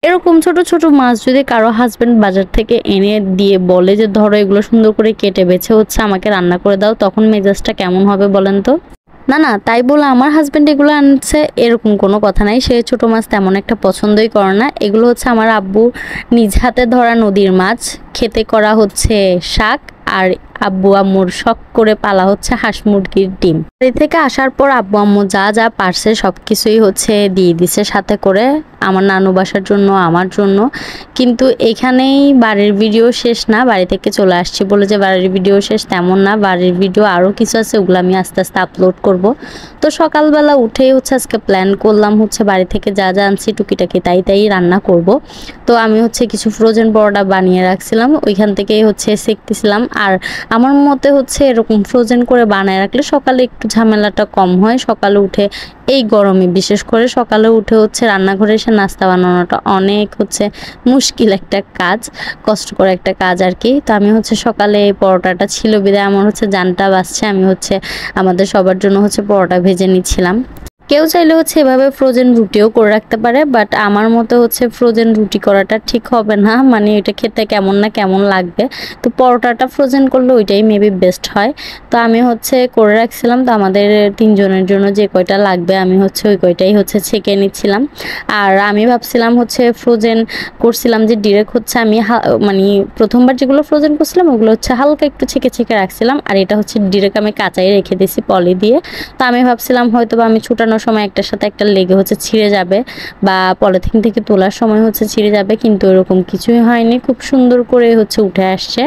এরকম ছোট ছোট মাছ যদি কারো হাজবেন্ড বাজার থেকে এনে দিয়ে বলে যে ধরো এগুলো সুন্দর করে কেটে বেছে হচ্ছে আমাকে রান্না করে দাও, তখন মেজাজটা কেমন হবে বলেন তো? না না, তাই বলে আমার হাজবেন্ড এগুলো আনছে এরকম কোনো কথা নাই। সে ছোট মাছ তেমন একটা পছন্দই করে না। এগুলো হচ্ছে আমার আব্বু নিজ হাতে ধরা নদীর মাছ, খেতে করা হচ্ছে শাক, আর আব্বু আম্মুর শখ করে পালা হচ্ছে হাঁস মুরগির ডিম। বাড়ি থেকে আসার পর আব্বু আম্মু যা যা পারছে সবকিছুই হচ্ছে দিয়ে দিছে সাথে করে, আমার নানু বাসার জন্য, আমার জন্য। কিন্তু এখানেই বাড়ির ভিডিও শেষ না, বাড়ি থেকে চলে আসছি বলে যে বাড়ির ভিডিও শেষ তেমন না, বাড়ির ভিডিও আরও কিছু আছে, ওগুলো আমি আস্তে আস্তে আপলোড করব। তো সকালবেলা উঠেই হচ্ছে আজকে প্ল্যান করলাম হচ্ছে বাড়ি থেকে যা যা আনছি টুকিটাকি তাই তাই রান্না করব। তো আমি হচ্ছে কিছু ফ্রোজেন পরোটা বানিয়ে রাখছিলাম, ওইখান থেকেই হচ্ছে সেঁকতেছিলাম। আর আমার মতে হচ্ছে এরকম ফ্রোজেন করে বানায় রাখলে সকালে একটু ঝামেলাটা কম হয়। সকালে উঠে এই গরমে বিশেষ করে সকালে উঠে হচ্ছে রান্নাঘরে এসে নাস্তা বানানোটা অনেক হচ্ছে মুশকিল একটা কাজ, কষ্টকর একটা কাজ আর কি। তো আমি হচ্ছে সকালে এই পরোটাটা ছিল বিদায় আমার হচ্ছে জানটা বাজছে, আমি হচ্ছে আমাদের সবার জন্য হচ্ছে পরোটা ভেজে নিচ্ছিলাম। কেউ চাইলে হচ্ছে এভাবে ফ্রোজেন রুটিও করে রাখতে পারে, বাট আমার মতে হচ্ছে ফ্রোজেন রুটি করাটা ঠিক হবে না, মানে এটা খেতে কেমন না কেমন লাগবে। তো পরোটাটা ফ্রোজেন করলে ওইটাই মেবি বেস্ট হয়। তো আমি হচ্ছে করে রাখছিলাম, তো আমাদের তিনজনের জন্য যে কয়টা লাগবে আমি হচ্ছে ওই কয়টাই হচ্ছে ছেঁকে নিচ্ছিলাম। আর আমি ভাবছিলাম হচ্ছে ফ্রোজেন করছিলাম যে ডিরেক্ট হচ্ছে আমি মানে প্রথমবার যেগুলো ফ্রোজেন করছিলাম ওগুলো হচ্ছে হালকা একটু ছেঁকে ছেঁকে রাখছিলাম, আর এটা হচ্ছে ডিরেক্ট আমি কাঁচাই রেখে দিয়েছি পলি দিয়ে। তো আমি ভাবছিলাম হয়তো বা আমি ছুটানোর সময় একটার সাথে একটা লেগে হচ্ছে ছিঁড়ে যাবে বা পলিথিন থেকে তোলার সময় হচ্ছে ছিঁড়ে যাবে, কিন্তু এরকম কিছুই হয়নি, খুব সুন্দর করে হচ্ছে উঠে আসছে।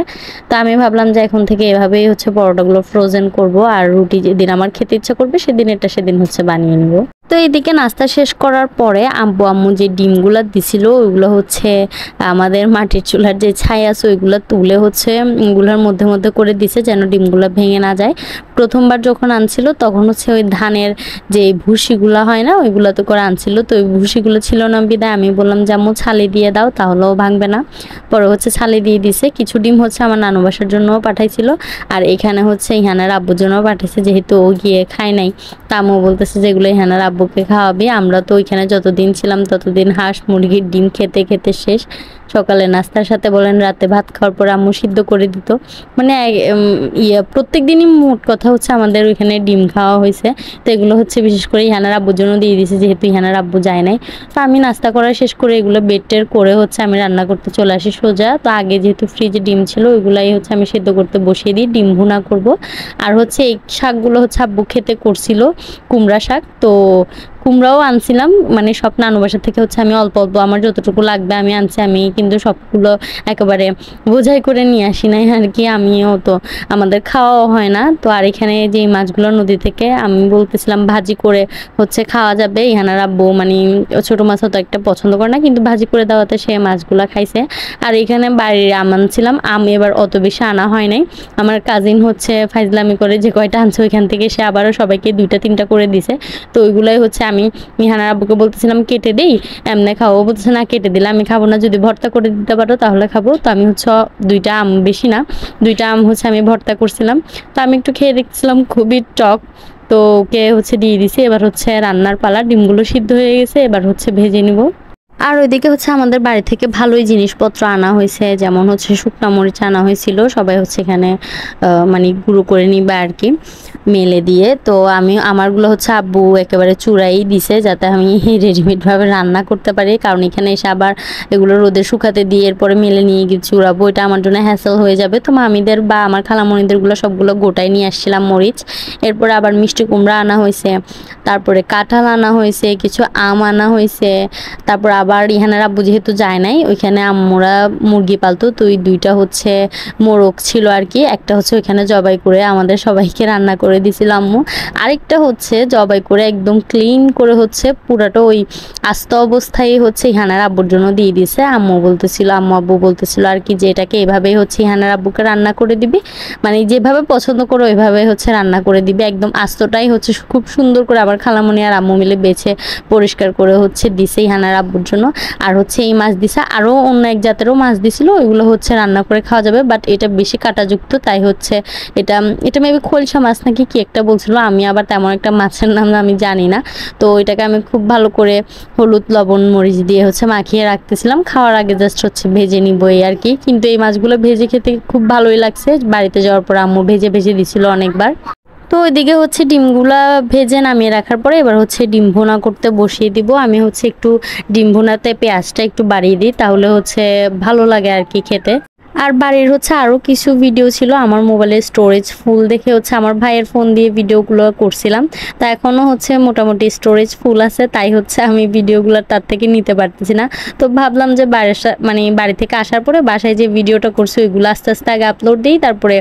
তো আমি ভাবলাম যে এখন থেকে এভাবেই হচ্ছে পরোটাগুলো ফ্রোজেন করব, আর রুটি যেদিন আমার খেতে ইচ্ছা করবে সেদিন এটা সেদিন হচ্ছে বানিয়ে নেব। তো এইদিকে নাস্তা শেষ করার পরে আব্বু আম্মু যে ডিমগুলো দিছিল ওইগুলো হচ্ছে আমাদের মাটির চুলার যে ছাই আছে ওইগুলো তুলে হচ্ছে ওগুলোর মধ্যে মধ্যে করে দিছে যেন ডিমগুলো ভেঙে না যায়। প্রথমবার যখন আনছিল তখন হচ্ছে ওই ধানের যে ভুসিগুলো হয় না ওইগুলোতে করে আনছিল, তো ওই ভুসিগুলো ছিল না বিদায় আমি বললাম যে আম্মু ছালি দিয়ে দাও তাহলেও ভাঙবে না। পরে হচ্ছে ছালি দিয়ে দিছে। কিছু ডিম হচ্ছে আমার নানু বাসার জন্যও পাঠাইছিল, আর এখানে হচ্ছে ইহানার আব্বুর জন্যও পাঠাইছে, যেহেতু ও গিয়ে খায় নাই। তা আম্মু বলতেছে যেগুলো ইহানার আব্বুকে খাওয়াবি। আমরা তো ওইখানে যতদিন ছিলাম ততদিন হাঁস মুরগির ডিম খেতে খেতে শেষ। সকালে নাস্তার সাথে বলেন রাতে ভাত খাওয়ার পর আম্মু সিদ্ধ করে দিত, মানে প্রত্যেক দিনই মোট কথা হচ্ছে আমাদের ওইখানে ডিম খাওয়া হয়েছে। তো এগুলো হচ্ছে বিশেষ করে ইহানার আব্বুর জন্য দিয়ে দিয়েছে যেহেতু ইহানার আব্বু যায় নাই। তো আমি নাস্তা করা শেষ করে এগুলো বেড টের করে হচ্ছে আমি রান্না করতে চলে আসি সোজা। তো আগে যেহেতু ফ্রিজে ডিম ছিল ওইগুলাই হচ্ছে আমি সিদ্ধ করতে বসিয়ে দিই, ডিম ভুনা করব। আর হচ্ছে এই শাকগুলো হচ্ছে আব্বু খেতে করছিল, কুমড়া শাক। তো কুমড়াও আনছিলাম, মানে সব নানু বাসা থেকে হচ্ছে আমি অল্প অল্প আমার যতটুকু লাগবে আমি আনছি, আমি কিন্তু সবগুলো একেবারে বোঝাই করে নিয়ে আসি নাই আর কি, আমিও তো আমাদের খাওয়াও হয় না। তো আর এখানে যে মাছগুলো নদী থেকে আমি বলতেছিলাম ভাজি করে হচ্ছে খাওয়া যাবে, ইহানার আব্বু মানে ছোটো মাছ হয়তো একটা পছন্দ করে না, কিন্তু ভাজি করে দেওয়াতে সে মাছগুলো খাইছে। আর এখানে বাড়ির আম আনছিলাম, আমি এবার অত বেশি আনা হয় নাই, আমার কাজিন হচ্ছে ফাইজলামি করে যে কয়টা আনছে ওইখান থেকে সে আবারও সবাইকে 2-3টা করে দিছে। তো ওইগুলাই হচ্ছে আমি ইহানার আব্বুকে বলতেছিলাম কেটে দেই এমনি খাবো, বলতেছে না কেটে দিলে আমি খাবো না, যদি ভর্তা করে দিতে পারো তাহলে খাবো। তো আমি হচ্ছে 2টা আম, বেশি না 2টা আম হচ্ছে আমি ভর্তা করছিলাম। তো আমি একটু খেয়ে দেখছিলাম খুবই টক, তো ওকে হচ্ছে দিয়ে দিছি। এবার হচ্ছে রান্নার পালা, ডিমগুলো সিদ্ধ হয়ে গেছে, এবার হচ্ছে ভেজে নিব। আর ওইদিকে হচ্ছে আমাদের বাড়ি থেকে ভালোই জিনিসপত্র আনা হয়েছে, যেমন হচ্ছে শুকনা মরিচ আনা হয়েছিল, সবাই হচ্ছে এখানে মানে গুঁড়ো করে নিবে আর কি মেলে দিয়ে। তো আমি আমারগুলো হচ্ছে আব্বু একেবারে চূড়াই দিছে যাতে আমি রেডিমেডভাবে রান্না করতে পারি, কারণ এখানে এসে আবার এগুলো রোদে শুকাতে দিয়ে এরপরে মেলে নিয়ে গিয়ে চূড়াবো, এটা আমার জন্য হ্যাসেল হয়ে যাবে। তো মামিদের বা আমার খালামণিদেরগুলো সবগুলো গোটাই নিয়ে আসছিলাম মরিচ। এরপরে আবার মিষ্টি কুমড়া আনা হয়েছে, তারপরে কাঁঠাল আনা হয়েছে, কিছু আম আনা হয়েছে। তারপর আবার ইহানার আব্বু যেহেতু যায় নাই ওইখানে আম্মুরা মুরগি পালতো, তো ওই 2টা হচ্ছে মোরগ ছিল আর কি, একটা হচ্ছে ওইখানে জবাই করে আমাদের সবাইকে রান্না করে দিছিল আম্মু, আরেকটা হচ্ছে জবাই করে একদম ক্লিন করে হচ্ছে পুরাটা ওই আস্ত অবস্থায় হচ্ছে ইহানার আব্বুর জন্য দিয়ে দিছে। আম্মু আব্বু বলতেছিল আর কি যে এটাকে এভাবেই হচ্ছে ইহানার আব্বুকে রান্না করে দিবি, মানে যেভাবে পছন্দ করো ওইভাবে হচ্ছে রান্না করে দিবি, একদম আস্তটাই হচ্ছে খুব সুন্দর করে আবার খালামণি আর আম্মু মিলে বেছে পরিষ্কার করে হচ্ছে দিছে ইহানার আব্বুর জন্য। জন্য। আর হচ্ছে এই মাছ দিছে, আরও অন্য এক জাতেরও মাছ দিছিল, ওইগুলো হচ্ছে রান্না করে খাওয়া যাবে, বাট এটা বেশি কাঁটাযুক্ত, তাই হচ্ছে এটা এটা মেবি খোলসা মাছ নাকি কি একটা বলছিল, আমি আবার তেমন একটা মাছের নাম আমি জানি না। তো এটাকে আমি খুব ভালো করে হলুদ লবণ মরিচ দিয়ে হচ্ছে মাখিয়ে রাখতেছিলাম, খাওয়ার আগে জাস্ট হচ্ছে ভেজে নিব এই আর কি। কিন্তু এই মাছগুলো ভেজে খেতে খুব ভালোই লাগছে, বাড়িতে যাওয়ার পর আম্মু ভেজে ভেজে দিছিল অনেকবার। তো ওইদিকে হচ্ছে ডিমগুলা ভেজে নামিয়ে রাখার পরে এবার হচ্ছে ডিম ভুনা করতে বসিয়ে দিব। আমি হচ্ছে একটু ডিম ভুনাতে পেঁয়াজটা একটু বাড়িয়ে দিই, তাহলে হচ্ছে ভালো লাগে আর কি খেতে। আর বাড়ির হচ্ছে আরও কিছু ভিডিও ছিল, আমার মোবাইলের স্টোরেজ ফুল দেখে হচ্ছে আমার ভাইয়ের ফোন দিয়ে ভিডিওগুলো করছিলাম। তা এখনও হচ্ছে মোটামুটি স্টোরেজ ফুল আছে, তাই হচ্ছে আমি ভিডিওগুলো তার থেকে নিতে পারতেছি না। তো ভাবলাম যে বাড়ি থেকে আসার পরে বাসায় যে ভিডিওটা করছি ওইগুলো আস্তে আস্তে আগে আপলোড দিই, তারপরে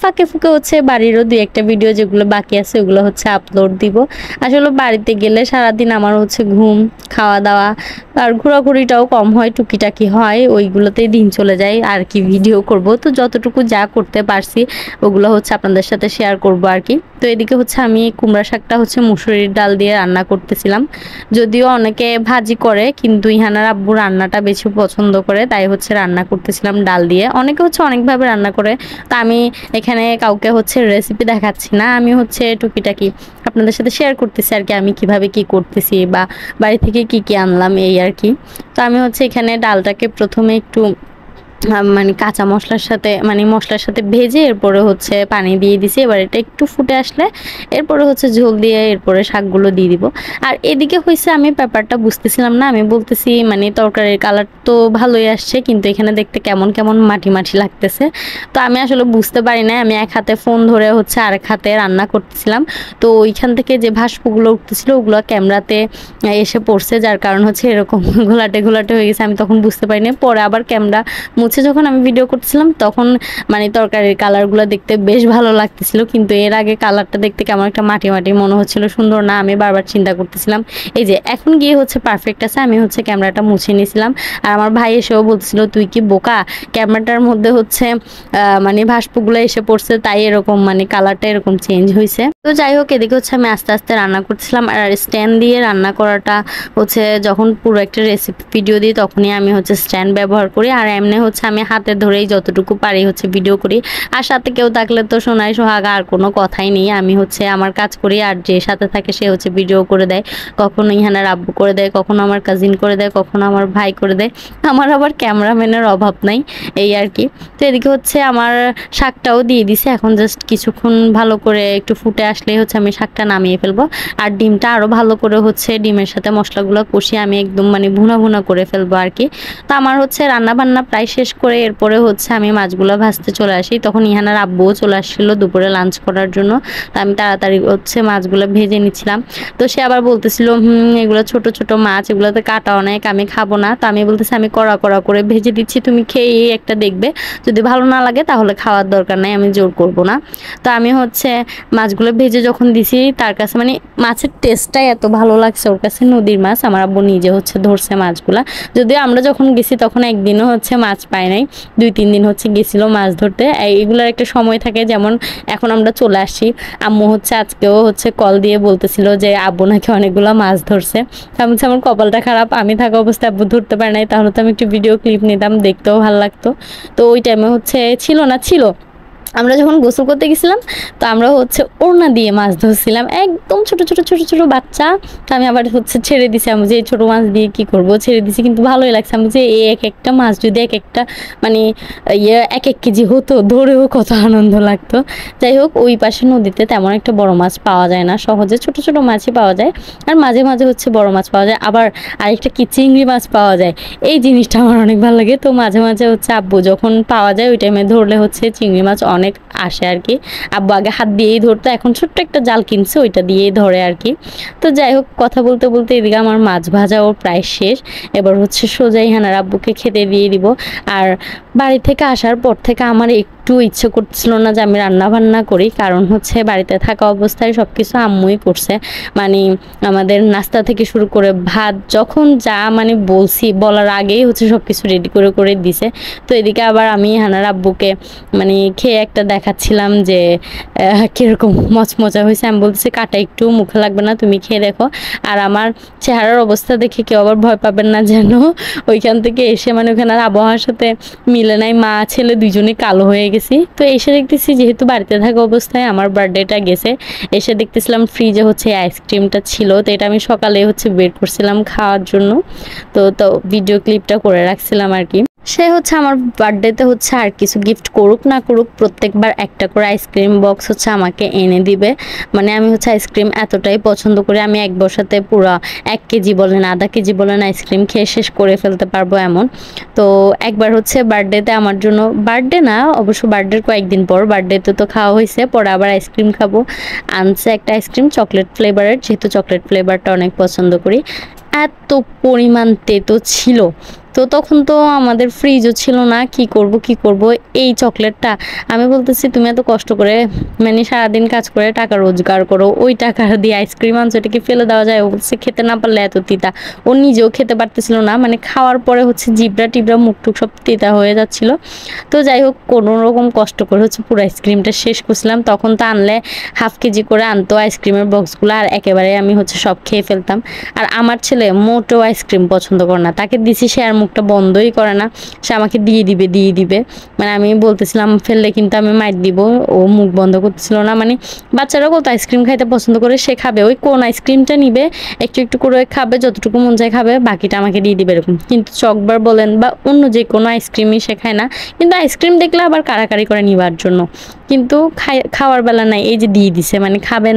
ফাঁকে ফুঁকে হচ্ছে বাড়িরও দুই একটা ভিডিও যেগুলো বাকি আছে ওগুলো হচ্ছে আপলোড দিব। আসলে বাড়িতে গেলে সারাদিন আমার হচ্ছে ঘুম, খাওয়া দাওয়া আর ঘোরাঘুরিটাও কম হয়, টুকিটাকি হয়, ওইগুলোতেই দিন চলে যায় আর কি। ভিডিও করব তো যতটুকু যা করতে পারছি ওগুলো হচ্ছে আপনাদের সাথে শেয়ার করব আর কি। তো এদিকে হচ্ছে আমি কুমড়া শাকটা হচ্ছে মুসুরির ডাল দিয়ে রান্না করতেছিলাম। যদিও অনেকে ভাজি করে, কিন্তু ইহানার আব্বু রান্নাটা বেশি পছন্দ করে, তাই হচ্ছে রান্না করতেছিলাম ডাল দিয়ে। অনেকে হচ্ছে অনেকভাবে রান্না করে, তো আমি এখানে কাউকে হচ্ছে রেসিপি দেখাচ্ছি না, আমি হচ্ছে টুকিটাকি আপনাদের সাথে শেয়ার করতেছি আর কি, আমি কিভাবে কি করতেছি বা বাড়ি থেকে কি কি আনলাম এই আর কি। তো আমি হচ্ছে এখানে ডালটাকে প্রথমে একটু কাঁচা মশলার সাথে মশলার সাথে ভেজে এরপরে হচ্ছে পানি দিয়ে দিছি। এবার এটা একটু ফুটে আসলে এরপরে হচ্ছে ঝোল দিয়ে এরপরে শাকগুলো দিয়ে দিব। আর এদিকে হয়েছে আমি ব্যাপারটা বুঝতেছিলাম না, আমি বলতেছি তরকারির কালার তো ভালোই আসছে, কিন্তু এখানে দেখতে কেমন কেমন মাটি মাটি লাগতেছে। তো আমি আসলে বুঝতে পারি না, আমি এক হাতে ফোন ধরে হচ্ছে আরেক হাতে রান্না করতেছিলাম। তো ওইখান থেকে যে ভাস্পগুলো উঠতেছিল ওগুলো ক্যামেরাতে এসে পড়ছে, যার কারণ হচ্ছে এরকম ঘোলাটে ঘোলাটে হয়ে গেছে। আমি তখন বুঝতে পারিনি, পরে আবার ক্যামেরা মুছে যখন আমি ভিডিও করতেছিলাম তখন তরকারির কালারগুলো দেখতে বেশ ভালো লাগতেছিল, কিন্তু এর আগে কালারটা দেখতে কেমন একটা মাটি মাটি মনে হচ্ছিল, সুন্দর না। আমি বারবার চিন্তা করতেছিলাম, এই যে এখন গিয়ে হচ্ছে পারফেক্ট আছে। আমি হচ্ছে ক্যামেরাটা মুছে নিয়েছিলাম, আর আমার ভাই এসেও বলতেছিল তুই কি বোকা, ক্যামেরাটার মধ্যে হচ্ছে ভাস্পগুলো এসে পড়ছে, তাই এরকম কালারটা এরকম চেঞ্জ হয়েছে। তো যাই হোক, এদিকে হচ্ছে আমি আস্তে আস্তে রান্না করতেছিলাম। আর স্ট্যান্ড দিয়ে রান্না করাটা হচ্ছে যখন পুরো একটা রেসিপি ভিডিও দিই তখনই আমি হচ্ছে স্ট্যান্ড ব্যবহার করি, আর এমনি হচ্ছে আমি হাতে ধরেই যতটুকু পারি হচ্ছে ভিডিও করি। আর সাথে কেউ থাকলে তো সোনাই সোহাগা, আর কোনো কথাই নেই। আমি হচ্ছে আমার কাজ করি, আর যে সাথে থাকে সে হচ্ছে ভিডিও করে দেয়। কখনো ইহানার আব্বু করে দেয়, কখনো আমার কাজিন করে দেয়, কখনো আমার ভাই করে দেয়। আমার আবার ক্যামেরাম্যানের অভাব নাই এই আর কি। তো এদিকে হচ্ছে আমার শাকটাও দিয়ে দিছে, এখন জাস্ট কিছুক্ষণ ভালো করে একটু ফুটে আসলেই হচ্ছে আমি শাকটা নামিয়ে ফেলবো। আর ডিমটা আরও ভালো করে হচ্ছে ডিমের সাথে মশলাগুলো কষিয়ে আমি একদম ভুনা ভুনা করে ফেলবো আর কি। তো আমার হচ্ছে রান্না বান্না প্রায় শেষ করে এরপরে হচ্ছে আমি মাছগুলো ভাজতে চলে আসি। তখন ইহানার আব্বুও চলে আসছিল দুপুরে লাঞ্চ করার জন্য। তো আমি তাড়াতাড়ি হচ্ছে মাছগুলো ভেজে নিচ্ছিলাম। তো সে আবার বলতেছিল এগুলো ছোট ছোট মাছ, এগুলোতে কাটা অনেক, আমি খাবো না। তো আমি বলতেছি আমি কড়া কড়া করে ভেজে দিচ্ছি, তুমি খেয়ে একটা দেখবে, যদি ভালো না লাগে তাহলে খাওয়ার দরকার নাই, আমি জোর করব না। তো আমি হচ্ছে মাছগুলো ভেজে যখন দিছি তার কাছে মাছের টেস্টটাই এত ভালো লাগছে ওর কাছে, নদীর মাছ। আমার আব্বু নিজে হচ্ছে ধরছে মাছগুলা, যদিও আমরা যখন গেছি তখন একদিনও হচ্ছে মাছ পাই নাই, 2-3 দিন হচ্ছে গেছিল মাছ ধরতে। এগুলোর একটা সময় থাকে, যেমন এখন আমরা চলে আসছি। আম্মু হচ্ছে আজকেও হচ্ছে কল দিয়ে বলতেছিল যে আব্বু নাকি অনেকগুলো মাছ ধরছে। আমি হচ্ছে আমার কপালটা খারাপ, আমি থাকা অবস্থায় আব্বু ধরতে পারে নাই, তাহলে তো আমি একটু ভিডিও ক্লিপ নিতাম, দেখতেও ভালো লাগতো। তো ওই টাইমে হচ্ছে ছিল আমরা যখন গোসল করতে গেছিলাম, তো আমরা হচ্ছে ওড়না দিয়ে মাছ ধরছিলাম, একদম ছোট ছোট ছোট ছোট বাচ্চা। তো আমি আবার হচ্ছে ছেড়ে দিছি, আমি যে এই ছোটো মাছ দিয়ে কি করব, ছেড়ে দিছি, কিন্তু ভালোই লাগছে। আমি যে এই এক একটা মাছ যদি এক একটা এক কেজি হতো, ধরেও কত আনন্দ লাগতো। যাই হোক, ওই পাশে নদীতে তেমন একটা বড় মাছ পাওয়া যায় না, সহজে ছোট ছোট মাছই পাওয়া যায়, আর মাঝে মাঝে হচ্ছে বড় মাছ পাওয়া যায়। আবার আরেকটা কি চিংড়ি মাছ পাওয়া যায়, এই জিনিসটা আমার অনেক ভালো লাগে। তো মাঝে মাঝে হচ্ছে আব্বু যখন পাওয়া যায় ওই টাইমে ধরলে হচ্ছে চিংড়ি মাছ অনেক আসে আর কি। আব্বু আগে হাত দিয়েই ধরতো, এখন ছোট্ট একটা জাল কিনছে, ওইটা দিয়েই ধরে আর কি। তো যাই হোক, কথা বলতে বলতে এদিকে আমার মাছ ভাজাও প্রায় শেষ। এবার হচ্ছে সোজা ইহানার আব্বুকে খেতে দিয়ে দিব। আর বাড়ি থেকে আসার পর থেকে আমার একটু ইচ্ছে করছিল না যে আমি রান্না বান্না করি, কারণ হচ্ছে বাড়িতে থাকা অবস্থায় সব কিছু আম্মুই করছে। আমাদের নাস্তা থেকে শুরু করে ভাত, যখন যা বলছি বলার আগেই হচ্ছে সব কিছু রেডি করে করে দিছে। তো এদিকে আবার আমি ইহানার আব্বুকে খেয়ে একটা কেকটা দেখাচ্ছিলাম যে কীরকম মচমচা হয়েছে। আমি বলতেছি কাটা একটু মুখে লাগবে না, তুমি খেয়ে দেখো। আর আমার চেহারার অবস্থা দেখে কেউ আবার ভয় পাবেন না যেন। ওইখান থেকে এসে মানে ওখানের আবহাওয়ার সাথে মিলে নাই, মা ছেলে দুজনেই কালো হয়ে গেছি। তো এসে দেখতেছি যেহেতু বাড়িতে থাকা অবস্থায় আমার বার্থডেটা গেছে, এসে দেখতেছিলাম ফ্রিজে হচ্ছে আইসক্রিমটা ছিল। তো এটা আমি সকালে হচ্ছে বের করছিলাম খাওয়ার জন্য, তো ভিডিও ক্লিপটা করে রাখছিলাম আর কি। সে হচ্ছে আমার বার্থডেতে হচ্ছে আর কিছু গিফট করুক না করুক প্রত্যেকবার একটা করে আইসক্রিম বক্স হচ্ছে আমাকে এনে দিবে। মানে আমি হচ্ছে আইসক্রিম এতটাই পছন্দ করি, আমি এক বসাতে পুরো 1 কেজি বলেন আধা কেজি বলেন আইসক্রিম খেয়ে শেষ করে ফেলতে পারবো এমন। তো একবার হচ্ছে বার্থডেতে আমার জন্য, বার্থডে না অবশ্য বার্থডের কয়েকদিন পর, বার্থডেতে তো খাওয়া হয়েছে, পরে আবার আইসক্রিম খাবো, আনছে একটা আইসক্রিম চকলেট ফ্লেভারের, যেহেতু চকলেট ফ্লেভারটা অনেক পছন্দ করি। এত পরিমাণ তেতো ছিল, তো তখন তো আমাদের ফ্রিজও ছিল না, কি করব এই চকলেটটা। আমি বলতেছি তুমি এত কষ্ট করে মানে সারাদিন কাজ করে টাকা রোজগার করো, ওই টাকা দিয়ে আইসক্রিম আনছো, এটা কি ফেলে দেওয়া যায়? ও বলছে খেতে না পারলে এত তিতা। ও নিজেও খেতে পারতেছিল না, মানে খাওয়ার পরে হচ্ছে জিবরা টিবরা মুখটুক সব তিতা হয়ে যাচ্ছিল। তো যাই হোক কোনো রকম কষ্ট করে হচ্ছে পুরো আইসক্রিমটা শেষ করছিলাম। তখন তো আনলে হাফ কেজি করে আনতো আইসক্রিমের বক্সগুলো, আর একেবারে আমি হচ্ছে সব খেয়ে ফেলতাম। আর আমার ছেলে মোটেও আইসক্রিম পছন্দ করে না, তাকে দিছি সে আর মুখটা বন্ধই করে না, সে আমাকে দিয়ে দিবে। মানে আমি বলতেছিলাম ফেললে কিন্তু আমি মাইর দিব, ও মুখ বন্ধ করতেছিল না। মানে বাচ্চারা কত আইসক্রিম খাইতে পছন্দ করে, সে খাবে ওই কোন আইসক্রিমটা নিবে, একটু করে খাবে, যতটুকু মন চায় খাবে, বাকিটা আমাকে দিয়ে দিবে এরকম। কিন্তু চকবার বলেন বা অন্য যে কোনো আইসক্রিমই সে খায় না, কিন্তু আইসক্রিম দেখলে আবার কাড়াকাড়ি করে নিবার জন্য, কিন্তু খাওয়ার বেলা নাই। এই যে দিয়ে দিছে মানে খাবে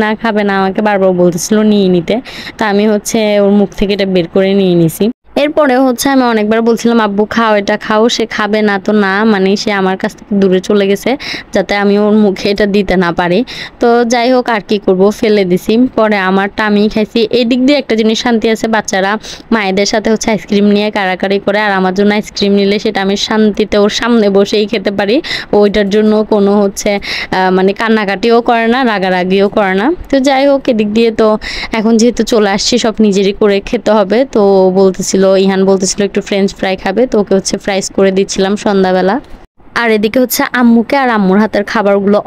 না আমাকে বারবার বলতেছিল নিয়ে নিতে, তা আমি হচ্ছে ওর মুখ থেকে এটা বের করে নিয়ে নিছি। এরপরে হচ্ছে আমি অনেকবার বলছিলাম আব্বু খাও এটা খাও, সে খাবে না, তো না মানে সে আমার কাছ থেকে দূরে চলে গেছে যাতে আমি ওর মুখে এটা দিতে না পারি। তো যাই হোক আর কি করব, ফেলে দিছি। পরে আমারটা আমি খাইছি। এই দিক দিয়ে একটা জিনিস শান্তি আছে, বাচ্চারা মায়েদের সাথে হচ্ছে আইসক্রিম নিয়ে কাড়াকাড়ি করে, আর আমার জন্য আইসক্রিম নিলে সেটা আমি শান্তিতে ওর সামনে বসেই খেতে পারি। ওইটার জন্য কোনো হচ্ছে মানে কান্নাকাটিও করে না, রাগারাগিও করে না। তো যাই হোক এদিক দিয়ে তো এখন যেহেতু চলে আসছি সব নিজেরই করে খেতে হবে। তো বলতেছিল ইহান বলতেছিল একটু ফ্রেঞ্চ ফ্রাই খাবে, তো ওকে হচ্ছে ফ্রাইস করে দিচ্ছিলাম সন্ধ্যাবেলা। আর এদিকে হচ্ছে আম্মুকে আর আম্মুর হাতের খাবারগুলো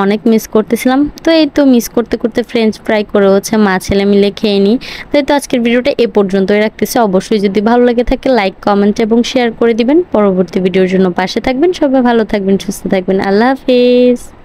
অনেক মিস করতেছিলাম। তো এই তো মিস করতে করতে ফ্রেঞ্চ ফ্রাই করে হচ্ছে মা ছেলে মিলে খেয়ে নিই। তো আজকের ভিডিওটা এ পর্যন্তই রাখতেছি। অবশ্যই যদি ভালো লাগে থাকে লাইক কমেন্ট এবং শেয়ার করে দিবেন। পরবর্তী ভিডিওর জন্য পাশে থাকবেন। সবাই ভালো থাকবেন, সুস্থ থাকবেন। আল্লাহ হাফিজ।